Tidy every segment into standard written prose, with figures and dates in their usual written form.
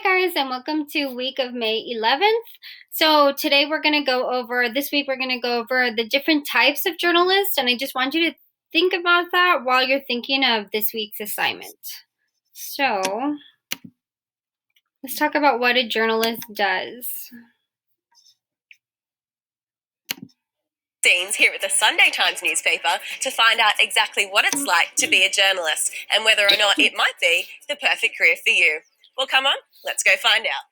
Guys, and welcome to week of May 11th. So today this week we're going to go over the different types of journalists, and I just want you to think about that while you're thinking of this week's assignment. So let's talk about what a journalist does. Scenes here at the Sunday Times newspaper to find out exactly what it's like to be a journalist and whether or not it might be the perfect career for you. Well, come on, let's go find out.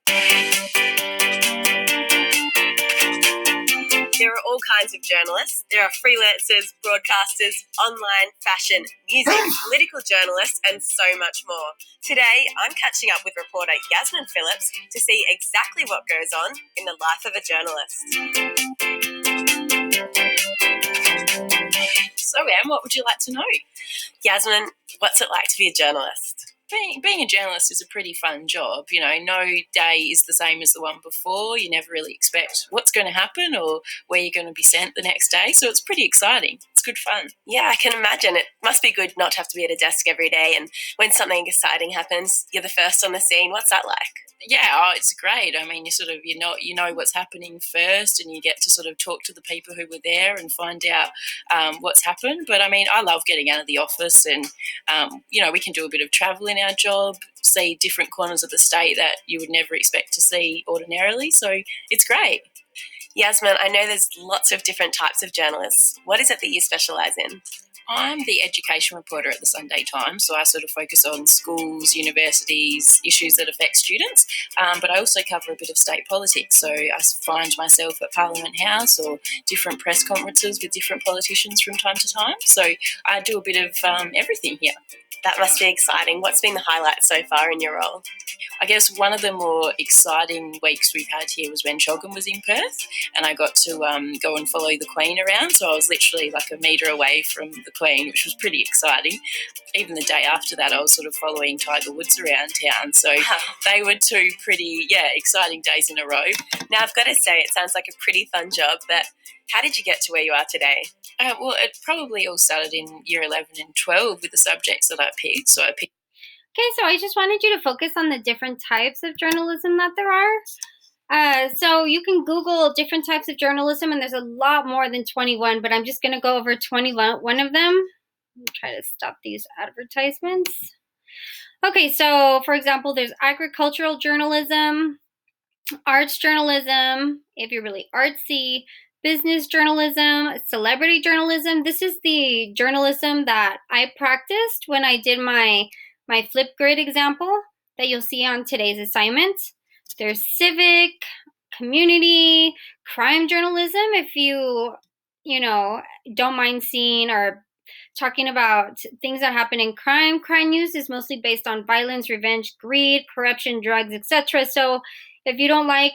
There are all kinds of journalists. There are freelancers, broadcasters, online, fashion, music, political journalists, and so much more. Today, I'm catching up with reporter Yasmin Phillips to see exactly what goes on in the life of a journalist. So, Em, what would you like to know? Yasmin, what's it like to be a journalist? Being a journalist is a pretty fun job. You know, no day is the same as the one before. You never really expect what's going to happen or where you're going to be sent the next day. So it's pretty exciting. It's good fun. Yeah, I can imagine. It must be good not to have to be at a desk every day. And when something exciting happens, you're the first on the scene. What's that like? Yeah, it's great. I mean, you know what's happening first, and you get to sort of talk to the people who were there and find out what's happened. But I mean, I love getting out of the office, and we can do a bit of travel in our job, see different corners of the state that you would never expect to see ordinarily. So it's great. Yasmin, I know there's lots of different types of journalists. What is it that you specialise in? I'm the education reporter at the Sunday Times, so I sort of focus on schools, universities, issues that affect students, but I also cover a bit of state politics, so I find myself at Parliament House or different press conferences with different politicians from time to time, so I do a bit of everything here. That must be exciting. What's been the highlight so far in your role? I guess one of the more exciting weeks we've had here was when CHOGM was in Perth, and I got to go and follow the Queen around. So I was literally like a metre away from the Queen, which was pretty exciting. Even the day after that, I was sort of following Tiger Woods around town. So they were two pretty, exciting days in a row. Now, I've got to say, it sounds like a pretty fun job, but how did you get to where you are today? Well, it probably all started in year 11 and 12 with the subjects that I picked. So I picked. Okay, so I just wanted you to focus on the different types of journalism that there are. So you can Google different types of journalism, and there's a lot more than 21, but I'm just going to go over 21 of them. I'll try to stop these advertisements. Okay, so for example, there's agricultural journalism, arts journalism, if you're really artsy, business journalism, celebrity journalism. This is the journalism that I practiced when I did my Flipgrid example that you'll see on today's assignment. There's civic, community, crime journalism. If you don't mind seeing or talking about things that happen in crime. Crime news is mostly based on violence, revenge, greed, corruption, drugs, etc. So if you don't like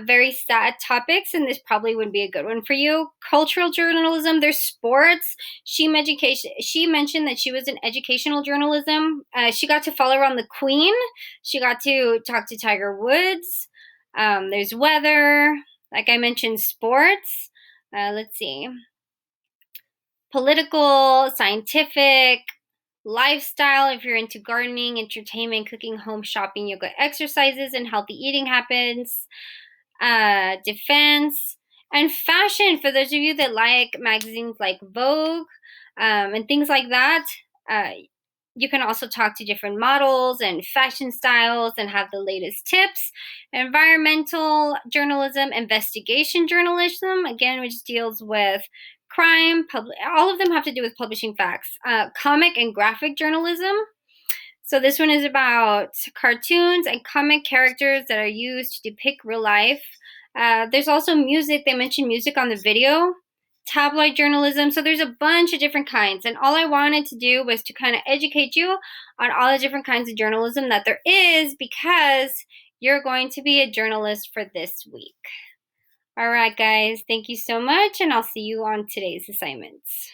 very sad topics, and this probably would be a good one for you. Cultural journalism, there's sports. She mentioned that she was in educational journalism. She got to follow around the Queen. She got to talk to Tiger Woods. There's weather, like I mentioned, sports. Let's see. Political, scientific, lifestyle, if you're into gardening, entertainment, cooking, home shopping, yoga, exercises, and healthy eating habits. Defense, and fashion, for those of you that like magazines like Vogue and things like that. You can also talk to different models and fashion styles and have the latest tips. Environmental journalism, investigation journalism, again, which deals with crime, all of them have to do with publishing facts. Comic and graphic journalism. So this one is about cartoons and comic characters that are used to depict real life. There's also music. They mentioned music on the video. Tabloid journalism. So there's a bunch of different kinds. And all I wanted to do was to kind of educate you on all the different kinds of journalism that there is, because you're going to be a journalist for this week. All right, guys. Thank you so much, and I'll see you on today's assignments.